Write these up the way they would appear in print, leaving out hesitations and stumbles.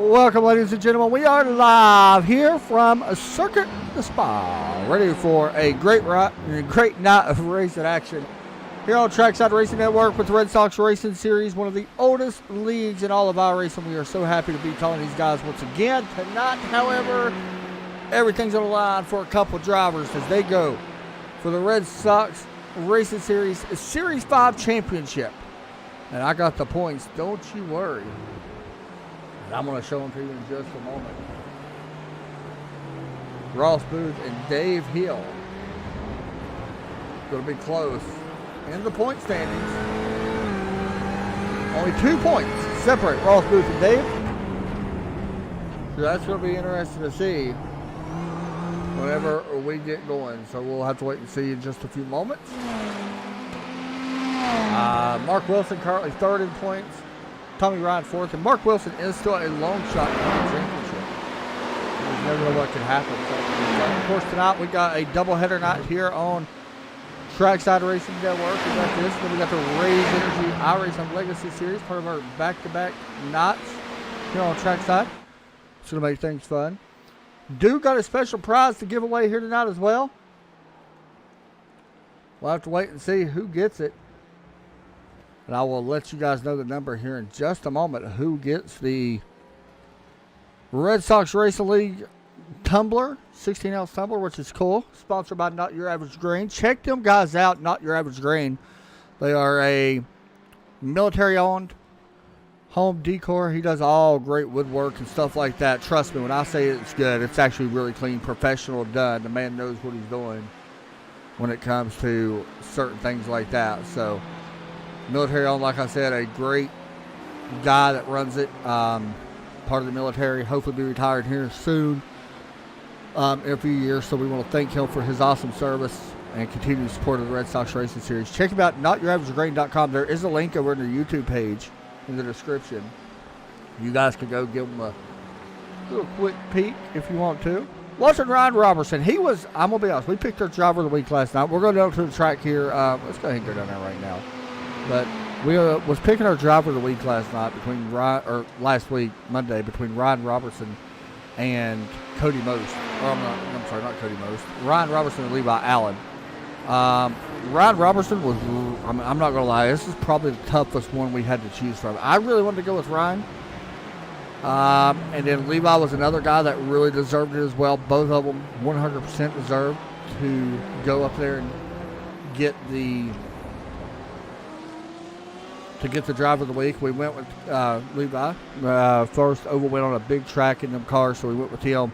Welcome, ladies and gentlemen. We are live here from Circuit the Spa, ready for a great night of racing action here on Trackside Racing Network with the Red Sox Racing Series, one of the oldest leagues in all of our racing. We are so happy to be telling these guys once again tonight. However, everything's on the line for a couple drivers as they go for the Red Sox Racing Series Series 5 Championship. And I got the points, don't you worry. And I'm going to show them to you in just a moment. Ross Booth and Dave Hill. Going to be close in the point standings. Only 2 points separate Ross Booth and Dave. So that's going to be interesting to see whenever we get going. So we'll have to wait and see in just a few moments. Mark Wilson currently third in points. Tommy Ryan fourth. And Mark Wilson is still a long shot in the championship. You never know what can happen. So, of course, tonight we got a doubleheader night here on Trackside Racing Network. We got this. Then we got the Raise Energy iRacing Legacy Series, part of our back-to-back nights here on Trackside. It's going to make things fun. Duke got a special prize to give away here tonight as well. We'll have to wait and see who gets it. And I will let you guys know the number here in just a moment. Who gets the Red Sox Racing League tumbler, 16-ounce tumbler, which is cool. Sponsored by Not Your Average Grain. Check them guys out, Not Your Average Grain. They are a military-owned home decor. He does all great woodwork and stuff like that. Trust me, when I say it's good, it's actually really clean, professional done. The man knows what he's doing when it comes to certain things like that. So, military owned, like I said, a great guy that runs it. Part of the military, hopefully be retired here soon in a few years. So we want to thank him for his awesome service and continued support of the Red Sox Racing Series. Check him out, NotYourAverageGrain.com. There is a link over in the YouTube page in the description. You guys can go give him a little quick peek if you want to. Watching Ryan Robertson, I'm going to be honest, we picked our driver of the week last night. We're going to go to the track here. Let's go ahead and go down there right now. But we was picking our driver of the week last night last week, Monday, between Ryan Robertson and Cody Most. I'm sorry, not Cody Most. Ryan Robertson and Levi Allen. Ryan Robertson was, I'm not going to lie, this is probably the toughest one we had to choose from. I really wanted to go with Ryan. And then Levi was another guy that really deserved it as well. Both of them 100% deserved to go up there and get the driver of the week. We went with Levi. First oval went on a big track in them cars, so we went with him.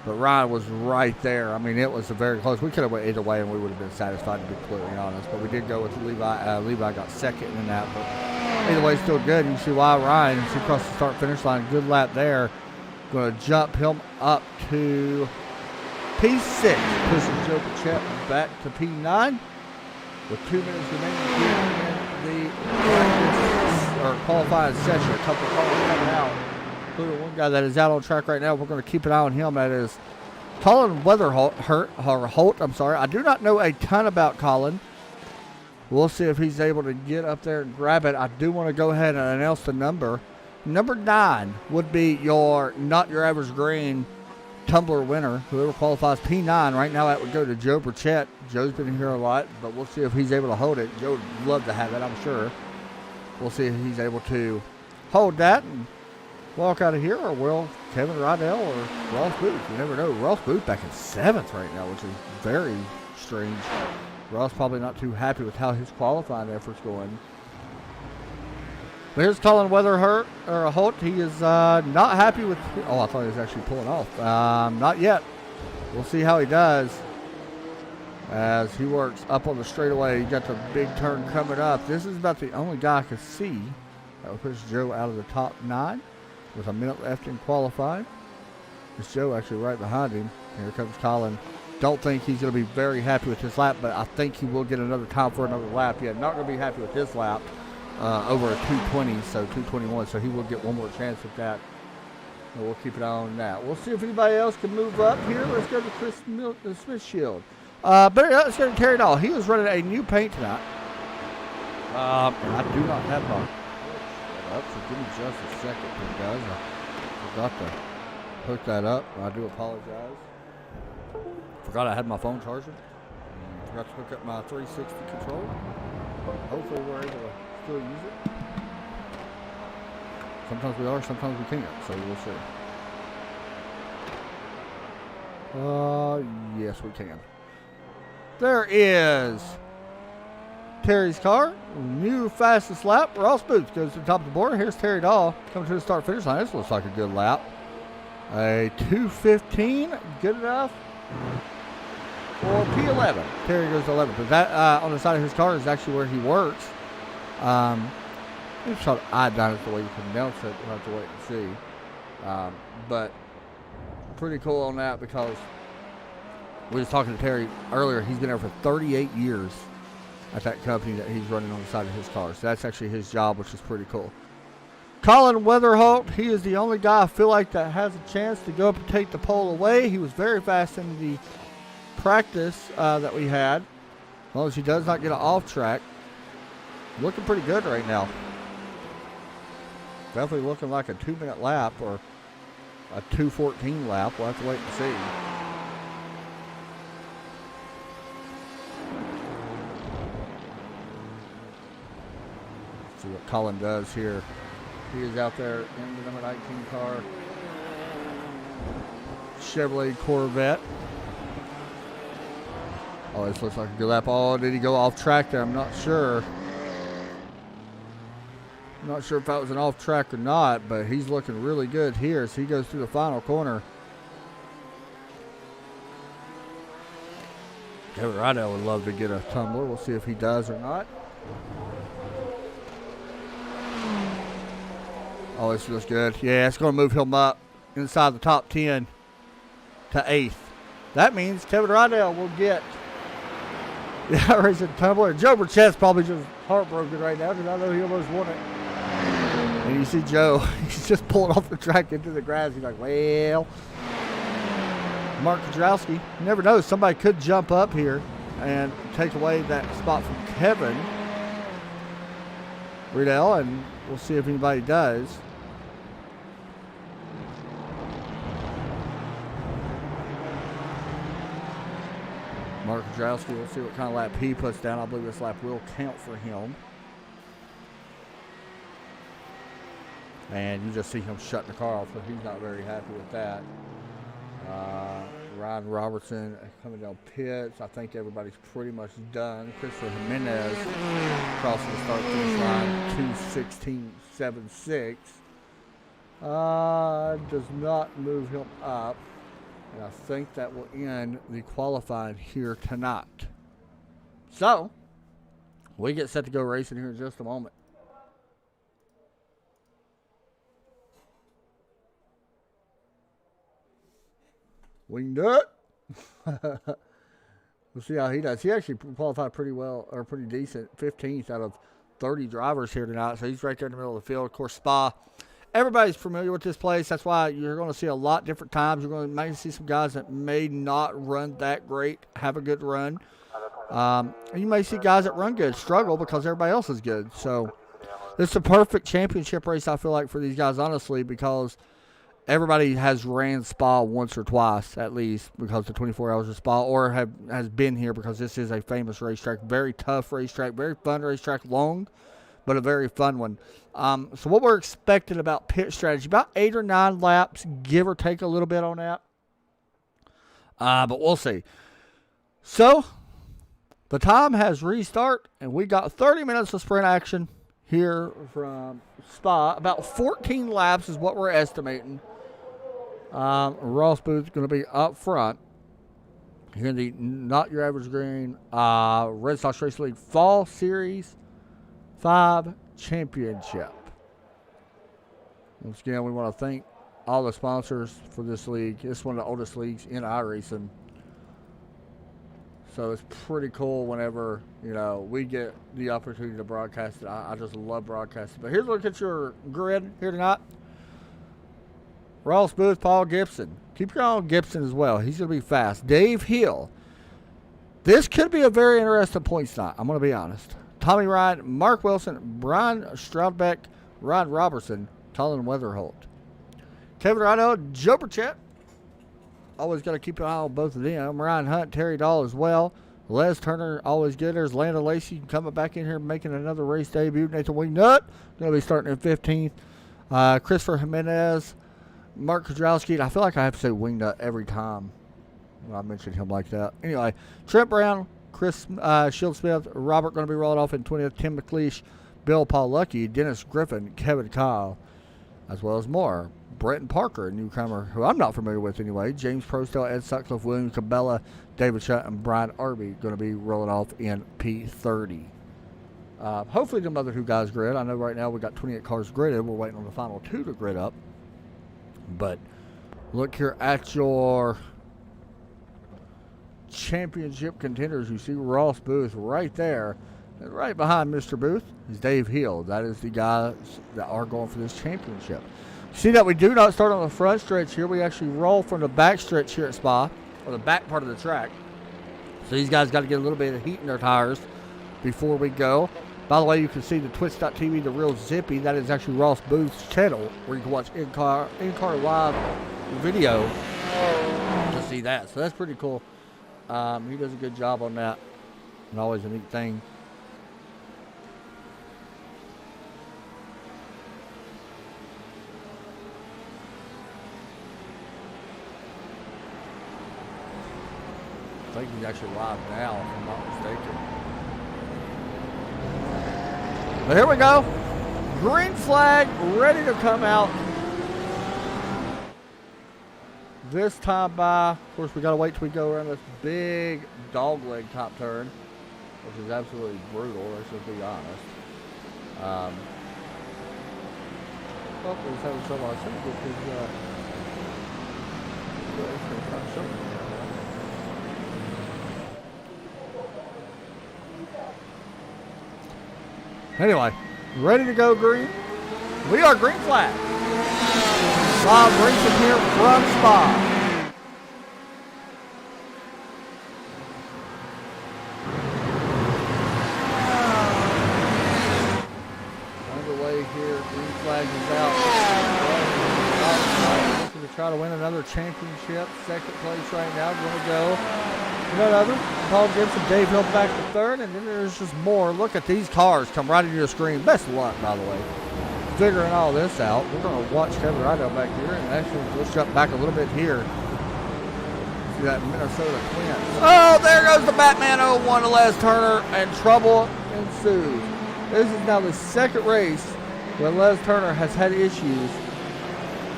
But Ryan was right there. I mean, it was a very close. We could have went either way, and we would have been satisfied, to be completely honest. But we did go with Levi. Levi got second in that. But either way, still good. You see why Ryan, as he crossed the start-finish line, good lap there. Going to jump him up to P6. Pushing Joe Pichette back to P9 with 2 minutes remaining in the qualifying session. A couple of cars coming out. Including one guy that is out on track right now. We're going to keep an eye on him. That is Colin Holt. I'm sorry. I do not know a ton about Colin. We'll see if he's able to get up there and grab it. I do want to go ahead and announce the number. Number 9 would be your Not Your Average Grain tumbler winner. Whoever qualifies P9 right now, that would go to Joe Burchett. Joe's been here a lot, but we'll see if he's able to hold it. Joe would love to have it, I'm sure. We'll see if he's able to hold that and walk out of here, or will Kevin Rydell or Ross Booth. You never know. Ross Booth back in 7th right now, which is very strange. Ross probably not too happy with how his qualifying effort's going. But here's Colin Holt. He is not happy with. Oh, I thought he was actually pulling off. Not yet. We'll see how he does as he works up on the straightaway. You got the big turn coming up. This is about the only guy I could see that will push Joe out of the top 9 with a minute left in qualifying. It's Joe actually right behind him. Here comes Colin. Don't think he's going to be very happy with this lap, but I think he will get another time for another lap. Yeah, not going to be happy with this lap over a 2:20, so 2:21, so he will get one more chance at that. And we'll keep an eye on that. We'll see if anybody else can move up here. Let's go to Chris Smith Shield. But let's go to Terry Dahl. He was running a new paint tonight. I do not have my. So give me just a second here, guys. Forgot to hook that up. I do apologize. Forgot I had my phone charging. And forgot to hook up my 360 controller. Hopefully we're able to still use it. Sometimes we are, sometimes we can't. So we'll see. Yes, we can. There is Terry's car. New fastest lap. Ross Booth goes to the top of the board. Here's Terry Dahl coming to the start finish line. This looks like a good lap. A 2:15, good enough for P11. Terry goes to 11. But that on the side of his car is actually where he works. It's called Iodine, is the way you pronounce it. We'll have to wait and see. But pretty cool on that because we was talking to Terry earlier. He's been there for 38 years at that company that he's running on the side of his car. So that's actually his job, which is pretty cool. Colin Weatherholt, he is the only guy I feel like that has a chance to go up and take the pole away. He was very fast in the practice that we had. As long as he does not get an off track. Looking pretty good right now. Definitely looking like a 2-minute lap or a 2:14 lap. We'll have to wait and see. See what Colin does here. He is out there in the number 19 car. Chevrolet Corvette. Oh, this looks like a good lap. Oh, did he go off track there? I'm not sure. I'm not sure if that was an off track or not, but he's looking really good here as he goes through the final corner. Kevin Rydell would love to get a tumbler. We'll see if he does or not. Oh, this looks good. Yeah, it's going to move him up inside the top 10 to 8th. That means Kevin Rydell will get the iRacing tumbler. Joe Burchett's probably just heartbroken right now because I know he almost won it. And you see Joe, he's just pulling off the track into the grass. He's like, well, Mark Kudrowski, you never know. Somebody could jump up here and take away that spot from Kevin Riddell, and we'll see if anybody does. Mark Kudrowski, we'll see what kind of lap he puts down. I believe this lap will count for him. And you just see him shutting the car off, so he's not very happy with that. Ryan Robertson coming down pits. I think everybody's pretty much done. Christopher Jimenez crossing the start finish line, 2:16.76. Does not move him up. And I think that will end the qualifying here tonight. So, we get set to go racing here in just a moment. We can do it. We'll see how he does. He actually qualified pretty well, or pretty decent, 15th out of 30 drivers here tonight. So he's right there in the middle of the field. Of course, Spa. Everybody's familiar with this place. That's why you're going to see a lot different times. You're going to maybe see some guys that may not run that great, have a good run. And you may see guys that run good struggle because everybody else is good. So this is a perfect championship race, I feel like, for these guys, honestly, because everybody has ran Spa once or twice at least because of 24 Hours of Spa, or has been here because this is a famous racetrack. Very tough racetrack, very fun racetrack, long, but a very fun one. So what we're expecting about pit strategy, about 8 or 9 laps, give or take a little bit on that. But we'll see. So the time has restart, and we got 30 minutes of sprint action here from Spa. About 14 laps is what we're estimating. Ross Booth is going to be up front here in the Not Your Average Green Red Sox Racing League Fall Series 5 Championship. Once again, we want to thank all the sponsors for this league. It's one of the oldest leagues in iRacing. So it's pretty cool whenever, we get the opportunity to broadcast it. I just love broadcasting. But here's a look at your grid here tonight. Ross Booth, Paul Gibson. Keep your eye on Gibson as well. He's going to be fast. Dave Hill. This could be a very interesting points night. I'm going to be honest. Tommy Ryan, Mark Wilson, Brian Stroudbeck, Ryan Robertson, Colin Weatherholt. Kevin Rado, Joe Burchett. Always got to keep an eye on both of them. Ryan Hunt, Terry Dahl as well. Les Turner, always good. There's Lando Lacey coming back in here, making another race debut. Nathan Wingnut, going to be starting in 15th. Christopher Jimenez, Mark Kudrowski. I feel like I have to say Wingnut every time when I mention him like that. Anyway, Trent Brown, Chris Shieldsmith, Robert going to be rolling off in 20th. Tim McLeish, Bill Paul Lucky, Dennis Griffin, Kevin Kyle, as well as more. Bretton Parker, a newcomer who I'm not familiar with anyway. James Prostel, Ed Sutcliffe, William Cabela, David Shutt, and Brian Arby going to be rolling off in P30. Hopefully them other two guys grid. I know right now we got 28 cars gridded. We're waiting on the final two to grid up. But look here at your championship contenders. You see Ross Booth right there. And right behind Mr. Booth is Dave Hill. That is the guys that are going for this championship. See that we do not start on the front stretch here. We actually roll from the back stretch here at Spa, or the back part of the track. So these guys got to get a little bit of heat in their tires before we go. By the way, you can see the Twitch.tv, the Real Zippy. That is actually Ross Booth's channel, where you can watch in-car live video to see that. So that's pretty cool. He does a good job on that, and always a neat thing. I think he's actually live now, if I'm not mistaken. But here we go. Green flag ready to come out. This time by, of course, we got to wait till we go around this big dogleg top turn, which is absolutely brutal, let's just be honest. Oh, he's having trouble. I think with his, Anyway, ready to go green. We are green flag. Live racing here from Spa. Underway here, green flag is out. Looking to try to win another championship. Second place right now. Going to go. None other. Paul Gibson, Dave Hill back to third, and then there's just more. Look at these cars come right into your screen. Best of luck, by the way, figuring all this out. We're going to watch Kevin Rideout back here, and actually let's jump back a little bit here. See that Minnesota Twins. Oh, there goes the Batman 01 to Les Turner, and trouble ensues. This is now the second race where Les Turner has had issues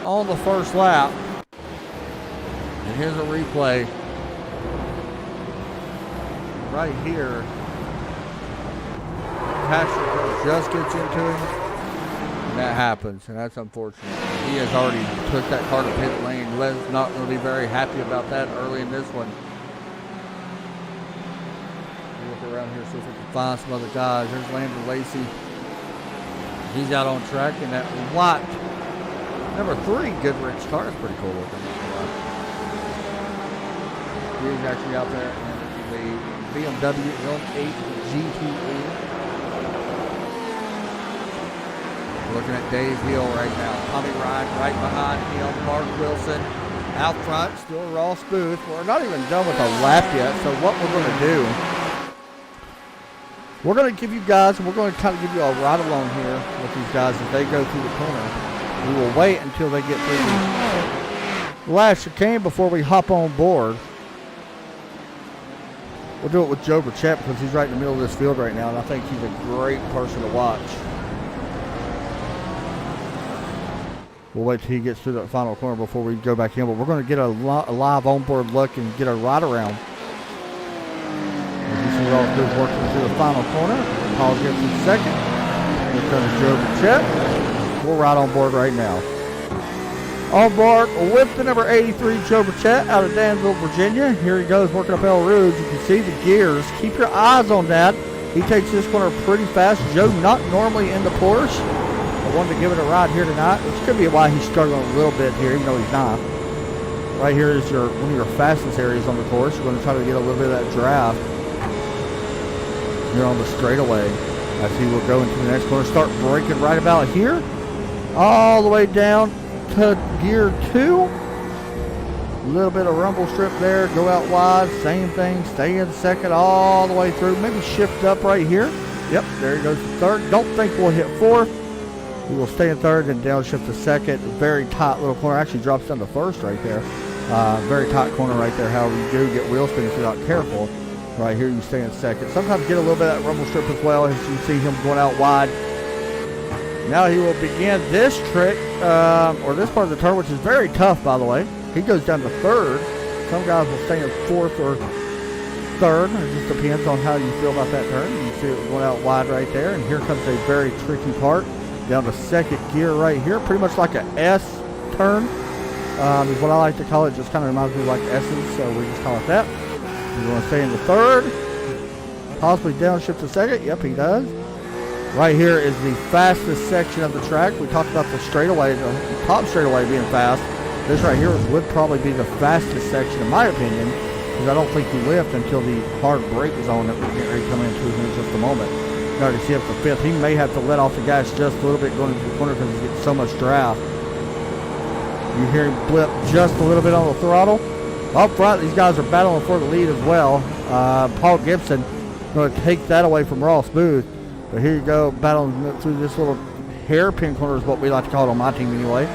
on the first lap. And here's a replay. Right here, Patrick just gets into him, and that happens, and that's unfortunate. He has already took that car to pit lane. Les not going to be very happy about that early in this one. We'll look around here, see if we can find some other guys. There's Landon Lacey. He's out on track in that white number 3 Goodrich car. It's pretty cool looking. He's actually out there in the BMW M8 GTE. Looking at Dave Hill right now. Tommy Ryan right behind him. Mark Wilson out front. Still Ross Booth. We're not even done with the lap yet. So what we're going to do, we're going to give you guys, we're going to kind of give you a ride along here with these guys as they go through the corner. We will wait until they get through the last chicane before we hop on board. We'll do it with Joe Burchett because he's right in the middle of this field right now, and I think he's a great person to watch. We'll wait till he gets through that final corner before we go back in, but we're going to get a live onboard look and get a ride around. As you see Ross Booth working through the final corner. Paul Gibson second. Here comes Joe Burchett. We'll ride on board right now. On board with the number 83, Joe Burchett out of Danville, Virginia. Here he goes working up El Rouge. You can see the gears. Keep your eyes on that. He takes this corner pretty fast. Joe not normally in the Porsche. I wanted to give it a ride here tonight, which could be why he's struggling a little bit here, even though he's not. Right here is one of your fastest areas on the course. You're going to try to get a little bit of that draft here on the straightaway. As he will go into the next corner, start braking right about here. All the way down to gear 2. A little bit of rumble strip there. Go out wide. Same thing. Stay in second all the way through. Maybe shift up right here. Yep, there he goes to third. Don't think we'll hit fourth. We will stay in third and downshift to second. Very tight little corner. Actually drops down to first right there. Very tight corner right there. However, you do get wheel spin if you're not careful. Right here, you stay in second. Sometimes get a little bit of that rumble strip as well, as you see him going out wide. Now he will begin this trick, or this part of the turn, which is very tough, by the way. He goes down to third. Some guys will stay in fourth or third. It just depends on how you feel about that turn. You see it going out wide right there. And here comes a very tricky part. Down to second gear right here. Pretty much like an S turn is what I like to call it. Just kind of reminds me of like S's, so we just call it that. You want to stay in the third. Possibly downshift to second. Yep, he does. Right here is the fastest section of the track. We talked about the straightaway, the top straightaway being fast. This right here would probably be the fastest section, in my opinion, because I don't think you lift until the hard brake zone that we're getting ready to come into in just a moment. You already see up to fifth. He may have to let off the gas just a little bit going into the corner because he's getting so much draft. You hear him blip just a little bit on the throttle. Up front, these guys are battling for the lead as well. Paul Gibson going to take that away from Ross Booth. But here you go, battling through this little hairpin corner is what we like to call it on my team anyway.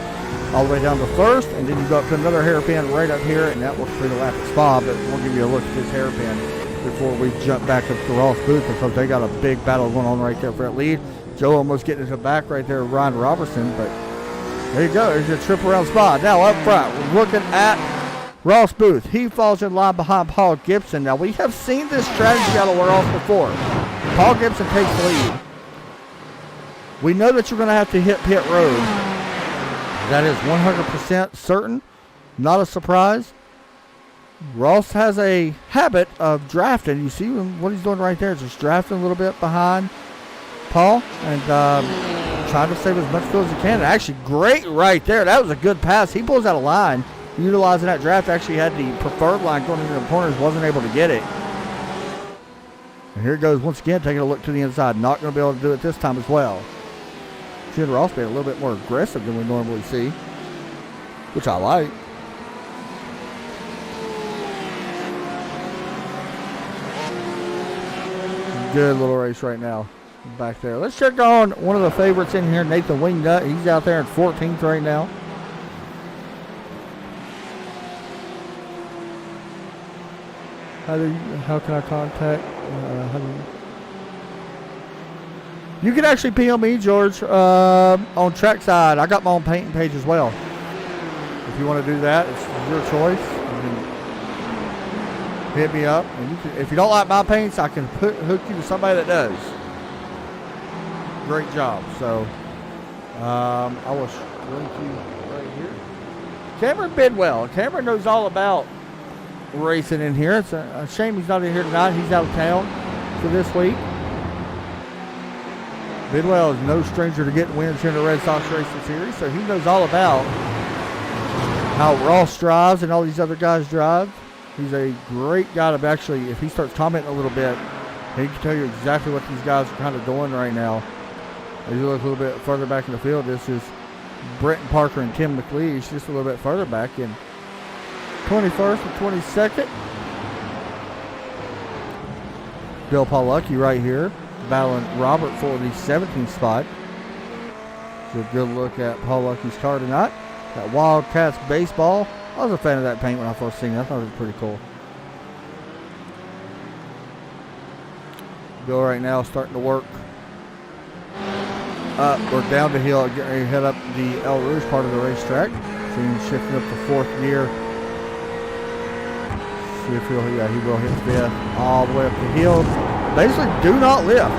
All the way down to first, and then you go up to another hairpin right up here, and that will complete the lap at Spa, but we'll give you a look at this hairpin before we jump back up to Ross Booth, because they got a big battle going on right there for that lead. Joe almost getting into the back right there of Ryan Robertson, but there you go. There's your trip around Spa. Now up front, we're looking at Ross Booth. He falls in line behind Paul Gibson. Now we have seen this strategy out of Ross before. Paul Gibson takes the lead. We know that you're going to have to hit pit road. That is 100% certain. Not a surprise. Ross has a habit of drafting. You see what he's doing right there, just drafting a little bit behind Paul and trying to save as much fuel as he can. Actually, great right there. That was a good pass. He pulls out a line, utilizing that draft. Actually had the preferred line going into the corners, wasn't able to get it. And here it goes once again, taking a look to the inside. Not going to be able to do it this time as well. Should Ross be a little bit more aggressive than we normally see, which I like. Good little race right now back there. Let's check on one of the favorites in here, Nathan Wingnut. He's out there in 14th right now. How can I contact? You can actually PM me, George, on Trackside. I got my own painting page as well. If you want to do that, it's your choice. You can hit me up. And if you don't like my paints, I can hook you to somebody that does. Great job. So, I will link you right here. Cameron Bidwell. Cameron knows all about racing in here. It's a shame he's not in here tonight. He's out of town for this week. Bidwell is no stranger to getting wins here in the Red Sox Racing Series, so he knows all about how Ross drives and all these other guys drive. He's a great guy to actually, if he starts commenting a little bit, he can tell you exactly what these guys are kind of doing right now. As you look a little bit further back in the field, this is Brenton Parker and Tim McLeish just a little bit further back in 21st and 22nd. Bill Paulucki right here, battling Robert for the 17th spot. So a good look at Paulucki's car tonight. That Wildcats baseball. I was a fan of that paint when I first seen it. I thought it was pretty cool. Bill right now starting to work up or down the hill, getting ready to head up the El Rouge part of the racetrack. So he's shifting up to fourth gear. See if he will hit fifth all the way up the hill. Basically, do not lift.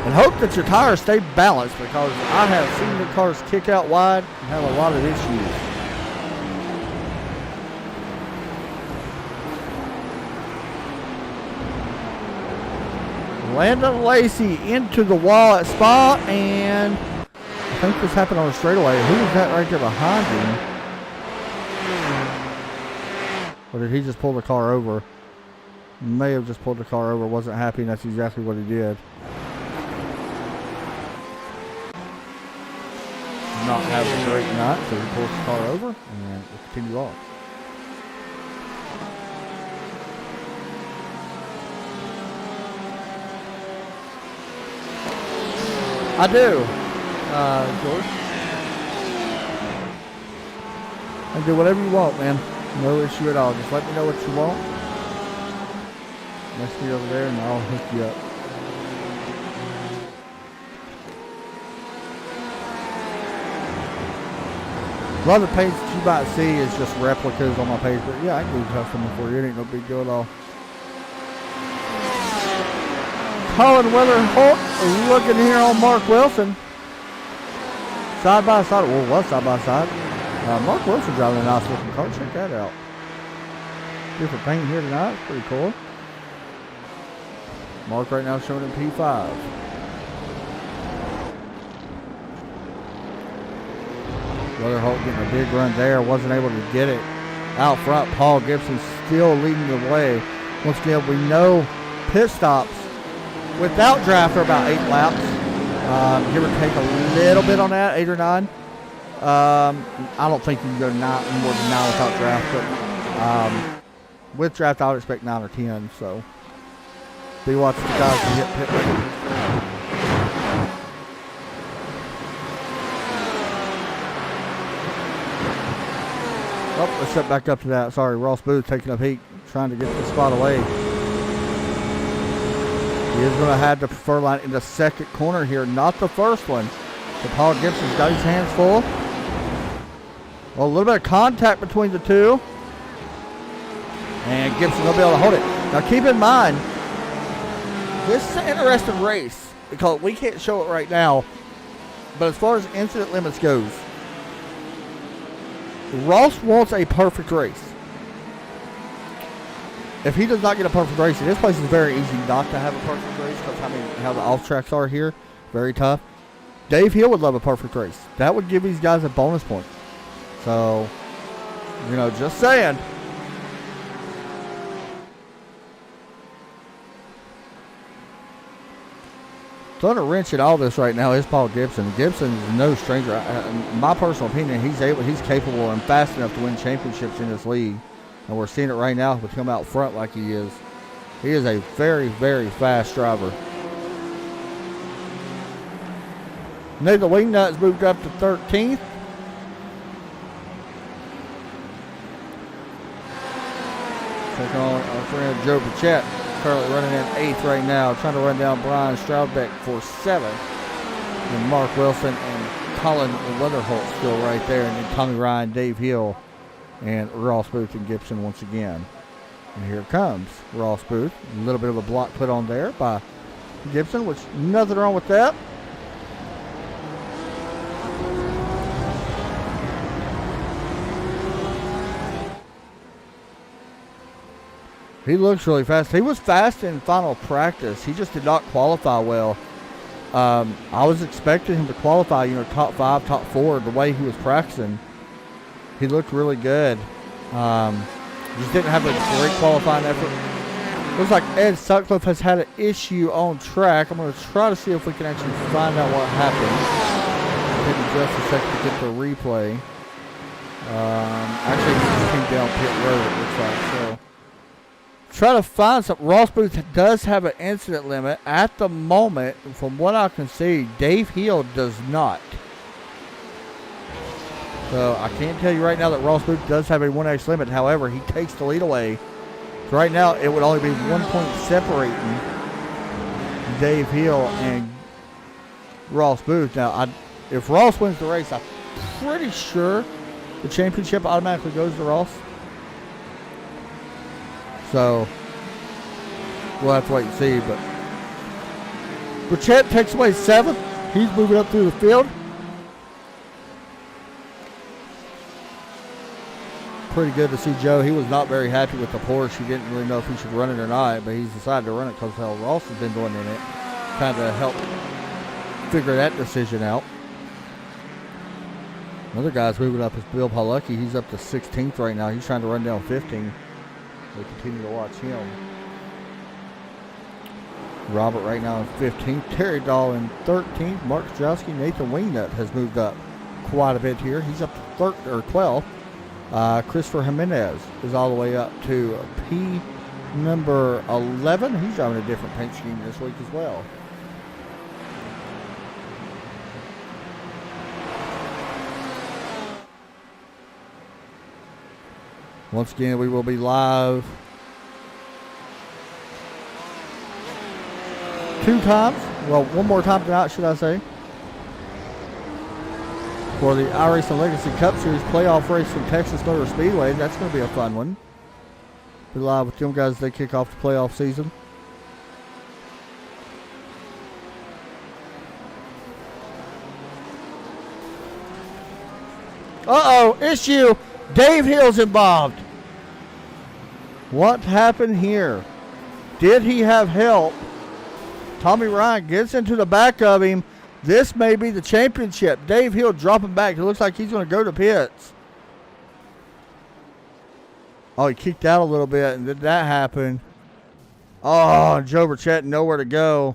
And hope that your tires stay balanced, because I have seen the cars kick out wide and have a lot of issues. Landon Lacey into the wall at Spa, and I think this happened on a straightaway. Who was that right there behind him? Or did he just pull the car over? May have just pulled the car over, wasn't happy, and that's exactly what he did. not have a great night, so he pulls the car over and we'll continue on. I do, George. I do whatever you want, man. No issue at all. Just let me know what you want. Message me over there and I'll hook you up. A lot of the pages that you might see is just replicas on my page, but yeah, I can do custom for you. It ain't no big deal at all. Colin Weatherholt looking here on Mark Wilson. Side by side. Well, was side by side. Mark Wilson driving a nice looking car. Check that out. Different paint here tonight. It's pretty cool. Mark right now showing in P5. Weatherholt getting a big run there. Wasn't able to get it out front. Paul Gibson still leading the way. Once again, we know pit stops without draft are about 8 laps. Give or take a little bit on that, 8 or 9. I don't think you can go more than 9 without draft, but with draft I would expect 9 or 10. So be watching the guys who hit pit record. Oh, let's step back up to that. Sorry, Ross Booth taking up heat, trying to get the spot away. He is going to have the preferred line in the second corner here, not the first one. So Paul Gibson's got his hands full. Well, a little bit of contact between the two. And Gibson will be able to hold it. Now keep in mind, this is an interesting race because we can't show it right now. But as far as incident limits goes, Ross wants a perfect race. If he does not get a perfect race, and this place is very easy not to have a perfect race because how the off tracks are here, very tough. Dave Hill would love a perfect race. That would give these guys a bonus point. So, just saying. Throwing a wrench at all this right now is Paul Gibson. Gibson is no stranger. In my personal opinion, he's capable and fast enough to win championships in this league. And we're seeing it right now with him out front like he is. He is a very, very fast driver. Nathan Wingnut's moved up to 13th. Take on our friend Joe Bichette, currently running in 8th right now, trying to run down Brian Stroudbeck for 7th. And Mark Wilson and Colin Weatherholt still right there. And then Tommy Ryan, Dave Hill, and Ross Booth and Gibson once again. And here comes Ross Booth. A little bit of a block put on there by Gibson, which nothing wrong with that. He looks really fast. He was fast in final practice. He just did not qualify well. I was expecting him to qualify, top 5, top 4, the way he was practicing. He looked really good. Just didn't have a great qualifying effort. Looks like Ed Sutcliffe has had an issue on track. I'm going to try to see if we can actually find out what happened. Give me just a second to get the replay. Actually, he just came down pit road, it looks like. So, try to find something. Ross Booth does have an incident limit. At the moment, from what I can see, Dave Hill does not. So I can't tell you right now that Ross Booth does have a 1X limit. However, he takes the lead away. So right now, it would only be 1 point separating Dave Hill and Ross Booth. Now, if Ross wins the race, I'm pretty sure the championship automatically goes to Ross. So we'll have to wait and see. But Burchett takes away 7th. He's moving up through the field. Pretty good to see Joe. He was not very happy with the Porsche. He didn't really know if he should run it or not, but he's decided to run it because how Ross has been doing in it. Kind of help figure that decision out. Another guy's moving up is Bill Palucki. He's up to 16th right now. He's trying to run down 15. We continue to watch him. Robert right now in 15th. Terry Dahl in 13th. Mark Strowski, Nathan Wingnut has moved up quite a bit here. He's up to 12th. Christopher Jimenez is all the way up to P number 11. He's driving a different paint scheme this week as well. Once again, we will be live 2 times. Well, one more time tonight, should I say, for the iRacing Legacy Cup Series playoff race from Texas Motor Speedway. That's going to be a fun one. Be live with them guys as they kick off the playoff season. Uh-oh, issue. Dave Hill's involved. What happened here? Did he have help? Tommy Ryan gets into the back of him. This may be the championship. Dave Hill dropping back. It looks like he's going to go to pits. Oh, he kicked out a little bit, and did that happen? Oh, Joe Burchett nowhere to go.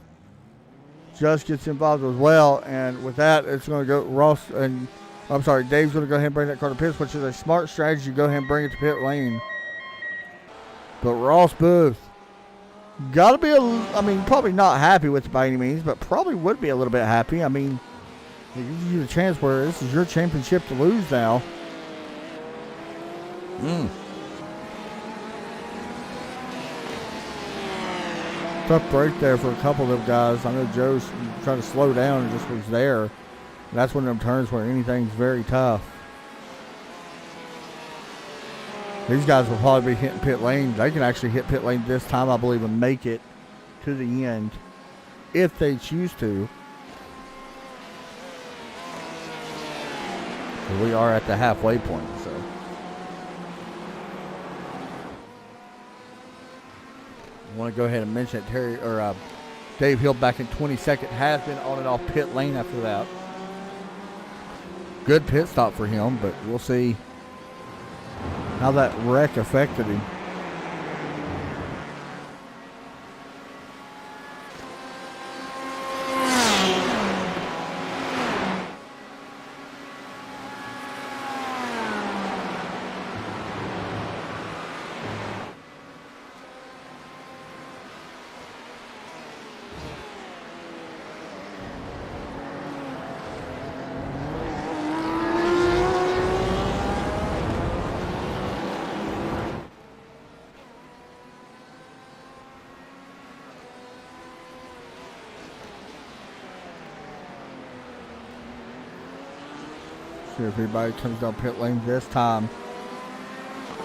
Just gets involved as well, and with that, it's going to go Ross and Dave's going to go ahead and bring that car to pits, which is a smart strategy. Go ahead and bring it to pit lane. But Ross Booth got to be, probably not happy with it by any means, but probably would be a little bit happy. I mean, it gives you a chance where this is your championship to lose now. Tough break there for a couple of them guys. I know Joe's trying to slow down and just was there. That's one of them turns where anything's very tough. These guys will probably be hitting pit lane. They can actually hit pit lane this time, I believe, and make it to the end if they choose to. So we are at the halfway point. So I want to go ahead and mention that Dave Hill back in 22nd has been on and off pit lane after that. Good pit stop for him, but we'll see how that wreck affected him. See if anybody comes down pit lane this time.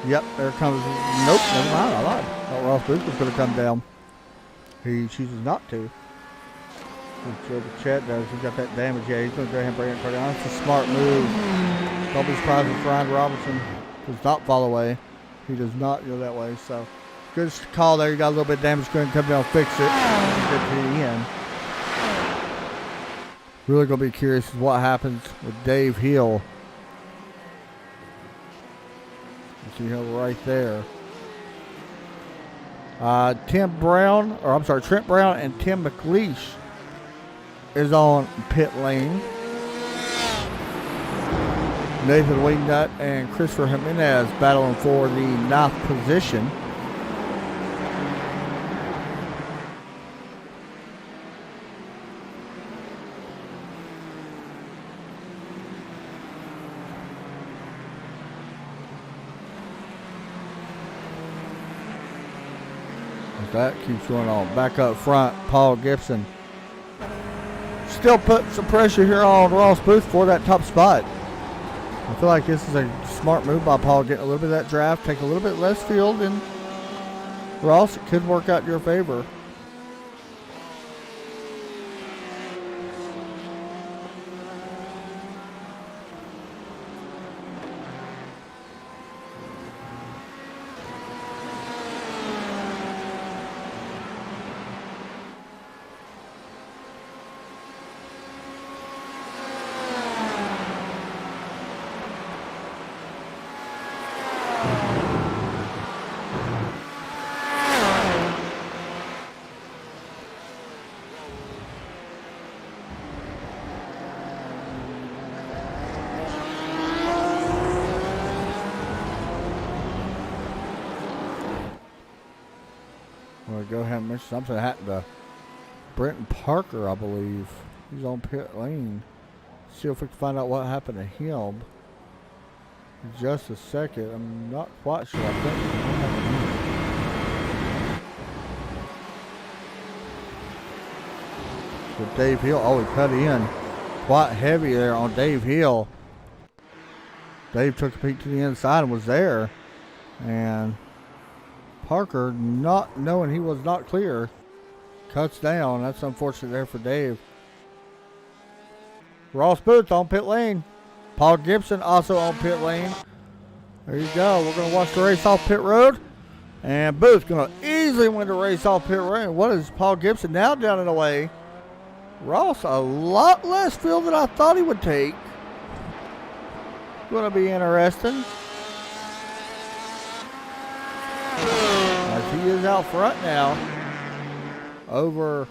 Yep, there comes. Nope, never mind. I lied. I thought Ross Booth was going to come down. He chooses not to. Joe Burchett does. He's got that damage. Yeah, he's going to go ahead and bring it down. It's a smart move. Don't be surprised if Ryan Robinson does not fall away. He does not go that way. So, good call there. You got a little bit of damage. Go ahead and come down and fix it. Get to the end. Really going to be curious as what happens with Dave Hill. You see him right there. Trent Brown and Tim McLeish is on pit lane. Nathan Wingnut and Christopher Jimenez battling for the 9th position. That keeps going on. Back up front, Paul Gibson still putting some pressure here on Ross Booth for that top spot. I feel like this is a smart move by Paul, getting a little bit of that draft, take a little bit less field, and Ross, it could work out in your favor. want to go ahead and mention something that happened to Brenton Parker, I believe. He's on pit lane. See if we can find out what happened to him. In just a second. I'm not quite sure. I think with Dave Hill. Oh, he cut in quite heavy there on Dave Hill. Dave took a peek to the inside and was there. And Parker, not knowing he was not clear, cuts down. That's unfortunate there for Dave. Ross Booth on pit lane. Paul Gibson also on pit lane. There you go. We're going to watch the race off pit road. And Booth going to easily win the race off pit road. What is Paul Gibson now down and away? Ross, a lot less field than I thought he would take. Going to be interesting. As he is out front now over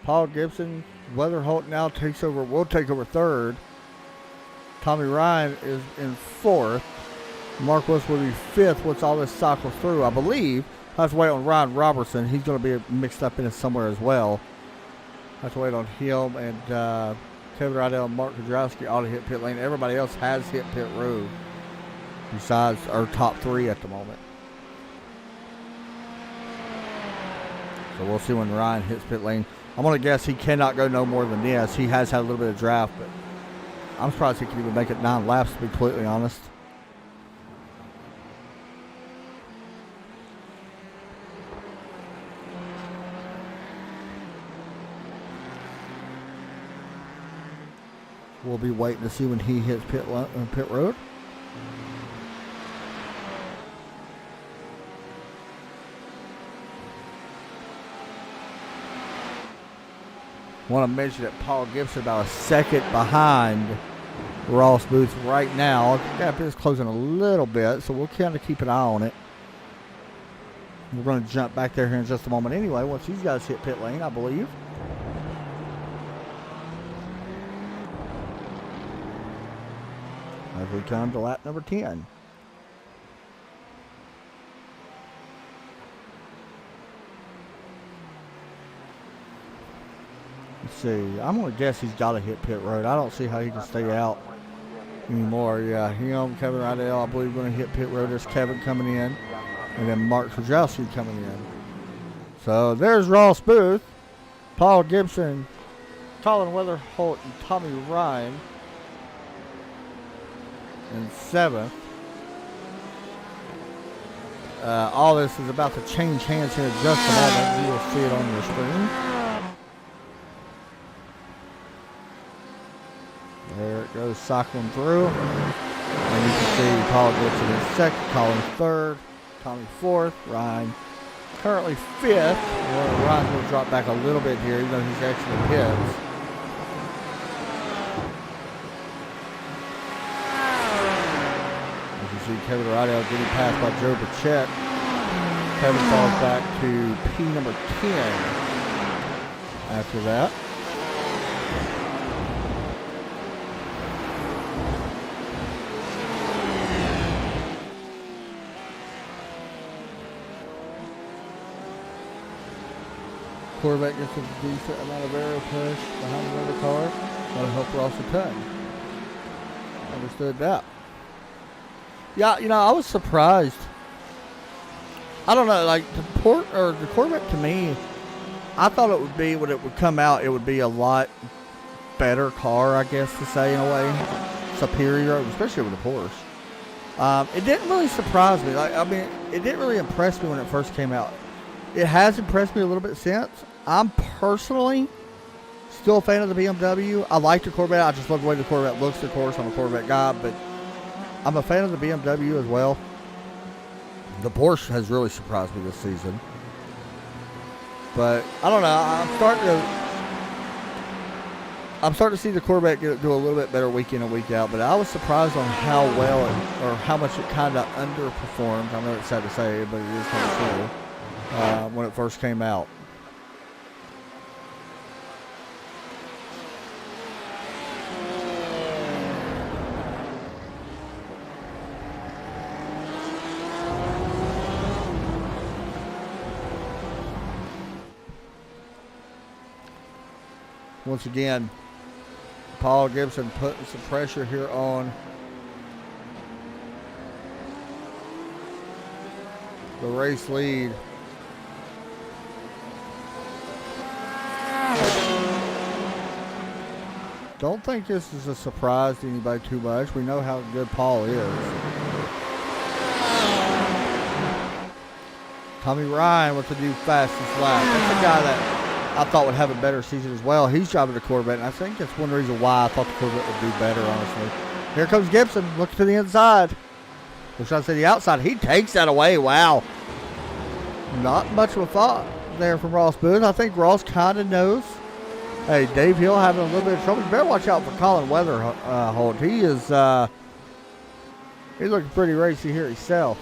Paul Gibson. Weatherholt now will take over third. Tommy Ryan is in fourth. Mark Willis will be fifth once all this cycles through, I believe. I have to wait on Ryan Robertson. He's going to be mixed up in it somewhere as well. I have to wait on him and Kevin Rydell and Mark Kudrowski ought to hit pit lane. Everybody else has hit pit road besides our top three at the moment. So we'll see when Ryan hits pit lane. I'm going to guess he cannot go no more than this. He has had a little bit of draft, but I'm surprised he can even make it 9 laps, to be completely honest. We'll be waiting to see when he hits pit road. Want to mention that Paul Gibson about a second behind Ross Booth right now. Gap is closing a little bit, so we'll kind of keep an eye on it. We're going to jump back there here in just a moment anyway, once these guys hit pit lane, I believe. As we come to lap number 10. Let's see. I'm going to guess he's got to hit pit road. I don't see how he can stay out anymore. Yeah, him, Kevin Rydell, I believe, going to hit pit road. There's Kevin coming in. And then Mark Kudrowski coming in. So there's Ross Booth, Paul Gibson, Colin Weatherholt, and Tommy Ryan in 7th. All this is about to change hands here in just a moment. You will see it on your screen. There it goes, cycling through. And you can see Paul Gibson in 2nd, Colin 3rd, Tommy 4th, Ryan currently 5th. Well, Ryan's going to drop back a little bit here, even though he's actually pits. As you see Kevin Rydell getting passed by Joe Burchett. Kevin falls back to P number 10 after that. Corvette gets a decent amount of aero push behind the other car. That'll help Ross a ton. Understood that. Yeah, you know, I was surprised. I don't know, like the Corvette to me, I thought it would be when it would come out, it would be a lot better car, I guess to say in a way, superior, especially with the Porsche. It didn't really surprise me. Like, I mean, it didn't really impress me when it first came out. It has impressed me a little bit since. I'm personally still a fan of the BMW. I like the Corvette. I just love the way the Corvette looks, of course. I'm a Corvette guy, but I'm a fan of the BMW as well. The Porsche has really surprised me this season. But I don't know. I'm starting to see the Corvette do a little bit better week in and week out. But I was surprised on how well or how much it kind of underperformed. I know it's sad to say, but it is kind of true. When it first came out. Once again, Paul Gibson putting some pressure here on the race lead. Don't think this is a surprise to anybody too much. We know how good Paul is. Tommy Ryan with the new fastest lap. That's a guy that I thought would have a better season as well. He's driving the Corvette, and I think that's one reason why I thought the Corvette would do better, honestly. Here comes Gibson. Look to the inside. Or should I say the outside? He takes that away. Wow. Not much of a thought there from Ross Booth. I think Ross kind of knows. Hey, Dave Hill having a little bit of trouble. You better watch out for Colin Weatherholt. He is he's looking pretty racy here himself.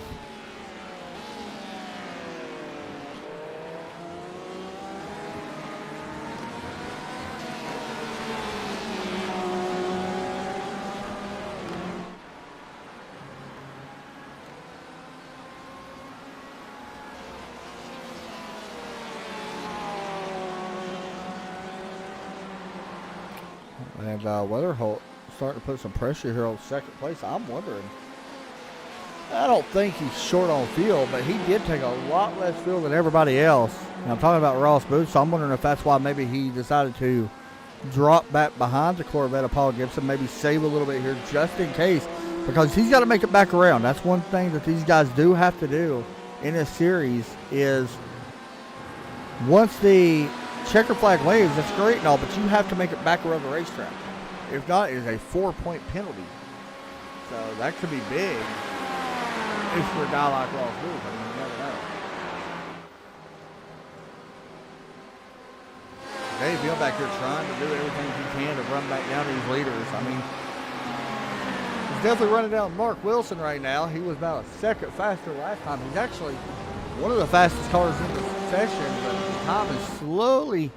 And Weatherholt starting to put some pressure here on second place. I'm wondering. I don't think he's short on fuel, but he did take a lot less fuel than everybody else. And I'm talking about Ross Booth, so I'm wondering if that's why maybe he decided to drop back behind the Corvette of Paul Gibson, maybe save a little bit here just in case, because he's got to make it back around. That's one thing that these guys do have to do in this series is once the checker flag waves, that's great and all, but you have to make it back around the racetrack. If not, it is a 4-point penalty. So that could be big if you're a guy like Ross Booth. I mean, you never know. Dave Hill back here trying to do everything he can to run back down to these leaders. I mean, he's definitely running down Mark Wilson right now. He was about a second faster last time. He's actually one of the fastest cars in the session, but the time is slowly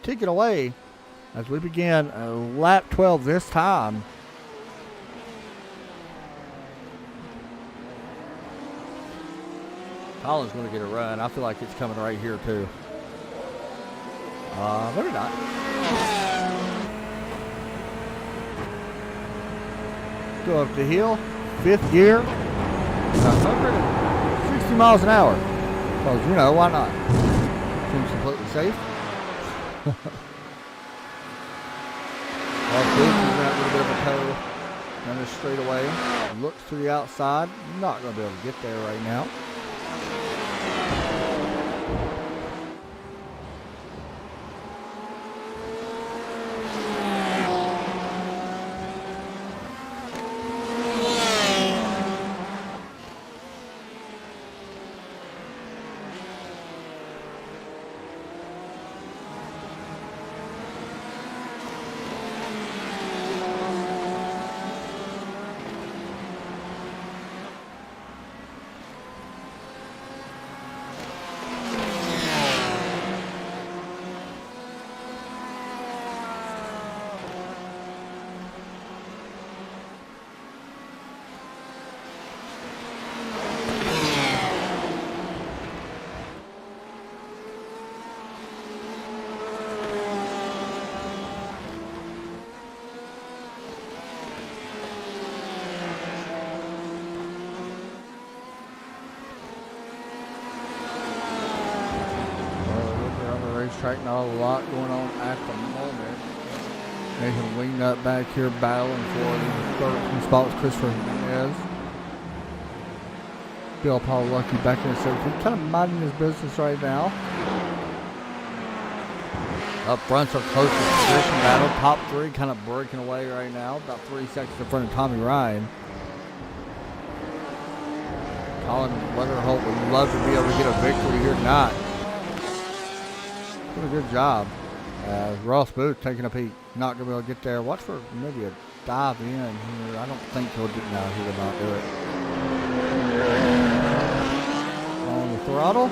ticking away as we begin lap 12 this time. Colin's going to get a run. I feel like it's coming right here too. Maybe not. Go up the hill, 5th gear, 160 miles an hour. Because, you know, why not? Seems completely safe. Well, Booth is at a little bit of a toe. Running straight away. Looks to the outside. Not going to be able to get there right now. Track, not a lot going on at the moment. Nathan Wingnut back here battling for the 13 spot with Christopher Jimenez. Bill Paul Lucky back in the 17th, kind of minding his business right now. Up front's a close position battle. Top 3 kind of breaking away right now. About 3 seconds in front of Tommy Ryan. Colin Weatherholt would love to be able to get a victory here tonight. Doing a good job. Ross Booth taking a peek. Not going to be able to get there. Watch for maybe a dive in here. I don't think he'll do it. No, he will not do it. On the throttle.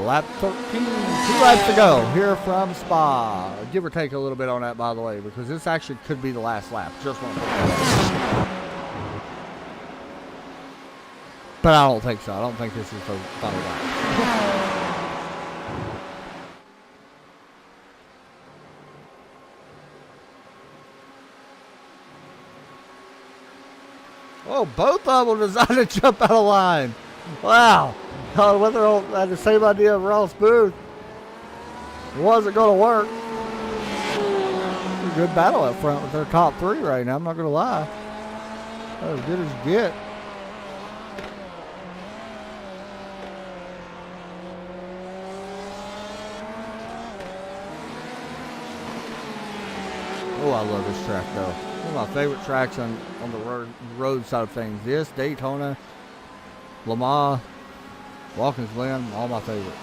Lap 13. 2 laps to go here from Spa. Give or take a little bit on that, by the way, because this actually could be the last lap. Just want to put that. But I don't think so. I don't think this is the final lap. Oh, both of them decided to jump out of line. Wow. Whether had the same idea of Ross Booth. It wasn't going to work. Good battle up front with their top three right now. I'm not going to lie. As good as you get. Oh, I love this track though. One of my favorite tracks on the road side of things. This, Daytona, Lamar, Watkins Glen, all my favorites.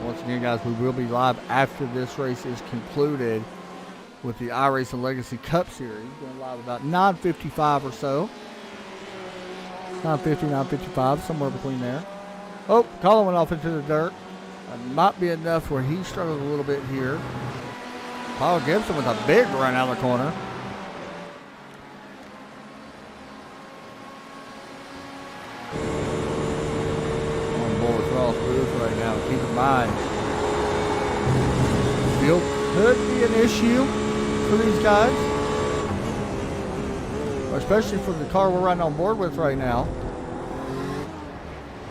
Once again, guys, we will be live after this race is concluded with the iRacing Legacy Cup Series. Going live about 9:55 or so. 9:50, 9:55, somewhere between there. Oh, Colin went off into the dirt. That might be enough where he struggled a little bit here. Paul Gibson with a big run out of the corner. On board with Ross Booth right now. Keep in mind, field could be an issue for these guys, especially for the car we're riding on board with right now.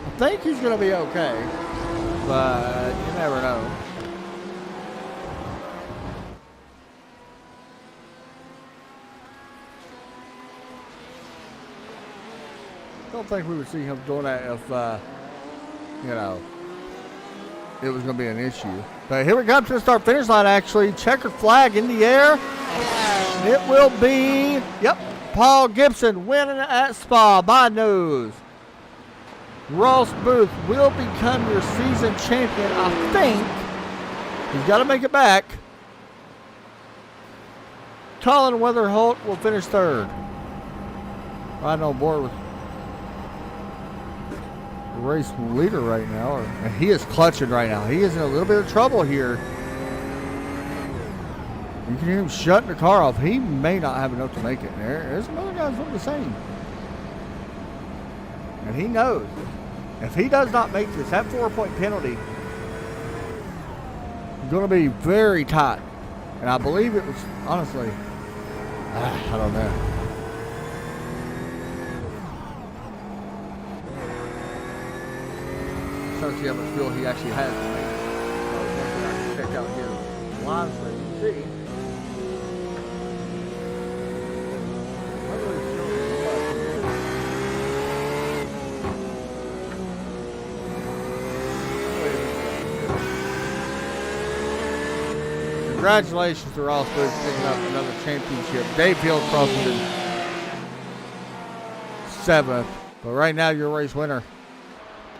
I think he's going to be okay, but you never know. Don't think we would see him doing that if, you know, it was going to be an issue. But here we come to the start-finish line, actually. Checkered flag in the air. It will be, yep, Paul Gibson winning at Spa by nose. Ross Booth will become your season champion, I think. He's got to make it back. Colin Weatherholt will finish third. Riding on board with the race leader right now. And he is clutching right now. He is in a little bit of trouble here. You can hear him shutting the car off. He may not have enough to make it. There's some other guys doing the same. And he knows. If he does not make this, that 4-point penalty is going to be very tight. And I believe it was, honestly, I don't know. Trying to see how much fuel he actually has to make it. So I can check out his line so you can see. Congratulations to Ross Booth picking up another championship. Dave Hill crossing in 7th. But right now, your race winner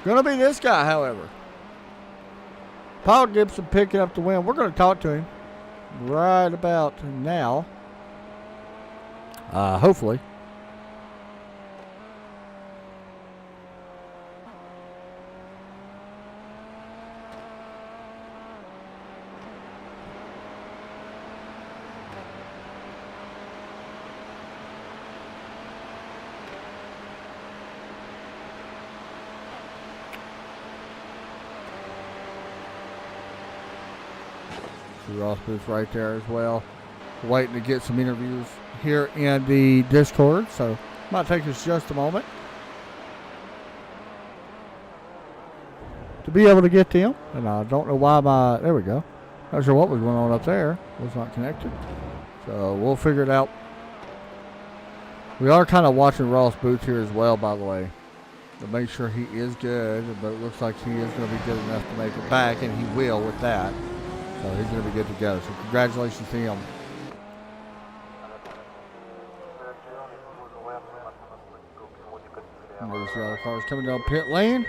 going to be this guy, however. Paul Gibson picking up the win. We're going to talk to him right about now. Hopefully. Ross Booth right there as well. Waiting to get some interviews here in the Discord, so might take us just a moment to be able to get to him. And I don't know why there we go. Not sure what was going on up there. Was not connected. So we'll figure it out. We are kind of watching Ross Booth here as well, by the way, to make sure he is good, but it looks like he is going to be good enough to make it back, and he will with that. So he's going to be good to go. So congratulations to him. And there's the other cars coming down pit lane.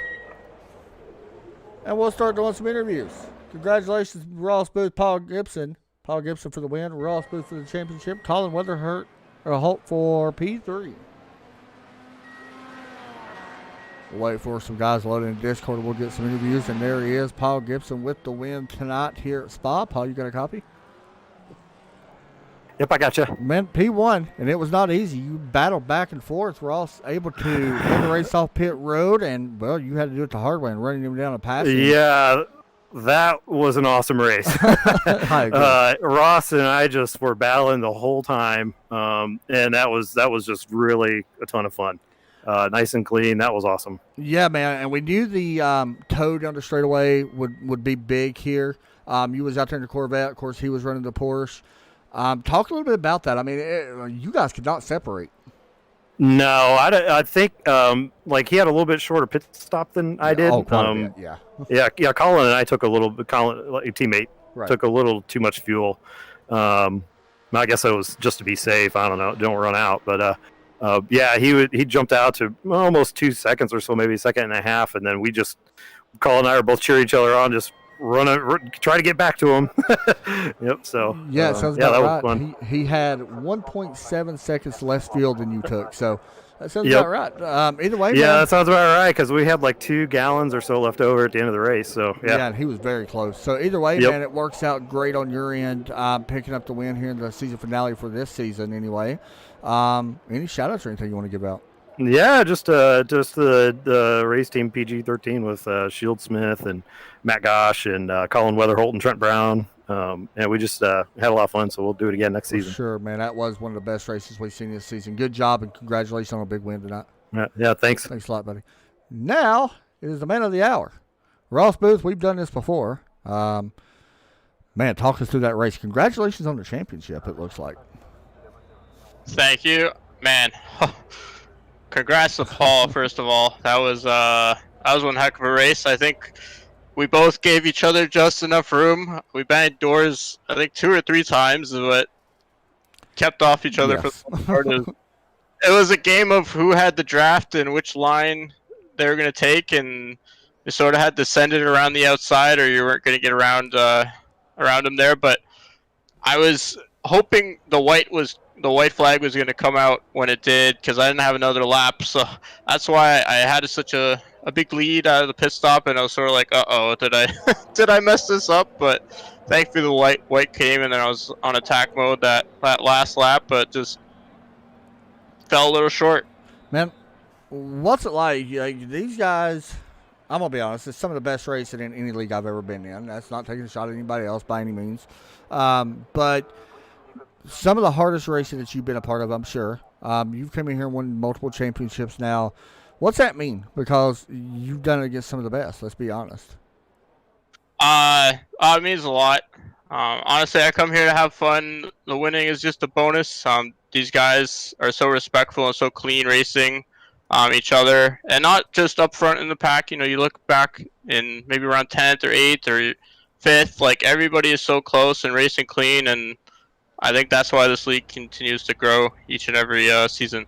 And we'll start doing some interviews. Congratulations to Ross Booth, Paul Gibson. Paul Gibson for the win. Ross Booth for the championship. Colin Weatherholt for P3. We'll wait for some guys loading in Discord. We'll get some interviews. And there he is, Paul Gibson with the win tonight here at Spa. Paul, you got a copy? Yep, I gotcha. Man, P1, and it was not easy. You battled back and forth. We're all able to end the race off pit road, and, well, you had to do it the hard way and running them down a pass. Yeah, that was an awesome race. I agree. Ross and I just were battling the whole time, and that was just really a ton of fun. Nice and clean. That was awesome. Yeah, man, and we knew the tow down the straightaway would be big here. You was out there in the Corvette. Of course, he was running the Porsche. Talk a little bit about that. I mean, you guys could not separate. No, I think like he had a little bit shorter pit stop than I did. Oh, quite a bit, yeah. Yeah. Colin and I took a little bit. Colin, like, your teammate, Right. took a little too much fuel. I guess it was just to be safe. I don't know. Don't run out. But yeah, he jumped out to almost 2 seconds or so, maybe a second and a half, and then Colin and I were both cheering each other on, just try to get back to him. Yep. So Yeah, it sounds that about was right. fun. He had 1.7 seconds less fuel than you took, so that sounds Yep. about right. Either way, Yeah, man. that sounds about right, because we had like 2 gallons or so left over at the end of the race. So Yeah, and he was very close. So either way, Yep. man, it works out great on your end, picking up the win here in the season finale for this season anyway. Any shout-outs or anything you want to give out? Yeah, just the race team PG-13 with Shield Smith and Matt Gosh and Colin Weatherholt and Trent Brown. And we just had a lot of fun, so we'll do it again next season. Sure, man. That was one of the best races we've seen this season. Good job, and congratulations on a big win tonight. Yeah, thanks. Thanks a lot, buddy. Now it is the man of the hour. Ross Booth, we've done this before. Man, talk us through that race. Congratulations on the championship, it looks like. Thank you, man. Congrats to Paul, first of all. That was one heck of a race. I think we both gave each other just enough room. We banged doors, I think, 2 or 3 times, but kept off each other for the part of. It was a game of who had the draft and which line they were going to take, and you sort of had to send it around the outside, or you weren't going to get around them there. But I was hoping the white flag was going to come out when it did, because I didn't have another lap. So that's why I had such a big lead out of the pit stop, and I was sort of like, uh-oh, did I mess this up? But thankfully the white came, and then I was on attack mode that last lap, but just fell a little short. Man, what's it like? These guys, I'm going to be honest, it's some of the best racing in any league I've ever been in. That's not taking a shot at anybody else by any means. But some of the hardest racing that you've been a part of, I'm sure. You've come in here and won multiple championships now. What's that mean? Because you've done it against some of the best, let's be honest. It means a lot. Honestly, I come here to have fun. The winning is just a bonus. These guys are so respectful and so clean racing each other, and not just up front in the pack. You know, you look back in maybe around 10th or 8th or 5th, like everybody is so close and racing clean, and I think that's why this league continues to grow each and every season.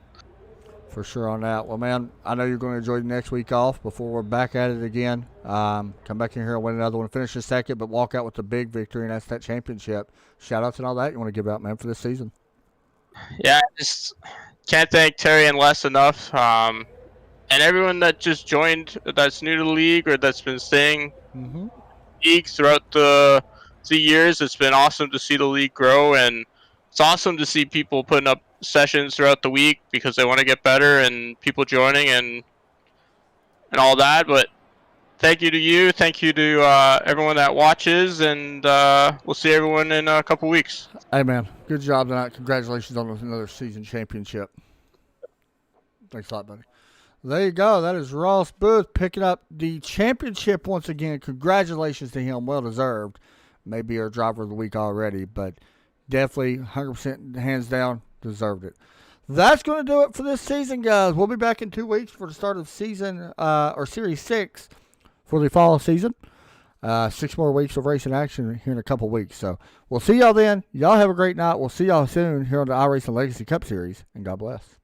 For sure on that. Well, man, I know you're going to enjoy the next week off before we're back at it again. Come back in here and win another one, finish a second, but walk out with the big victory, and that's that championship. Shout-outs and all that you want to give out, man, for this season. Yeah, I just can't thank Terry and Les enough. And everyone that just joined, that's new to the league or that's been staying league throughout the years. It's been awesome to see the league grow, and it's awesome to see people putting up sessions throughout the week because they want to get better, and people joining and all that. But thank you to you. Thank you to everyone that watches, and we'll see everyone in a couple weeks. Hey, man, good job tonight. Congratulations on another season championship. Thanks a lot, buddy. There you go. That is Ross Booth picking up the championship once again. Congratulations to him. Well deserved. Maybe our driver of the week already, but definitely 100% hands down deserved it. That's going to do it for this season, guys. We'll be back in 2 weeks for the start of season or Series 6 for the fall season. 6 more weeks of racing action here in a couple weeks. So we'll see y'all then. Y'all have a great night. We'll see y'all soon here on the iRacing Legacy Cup Series, and God bless.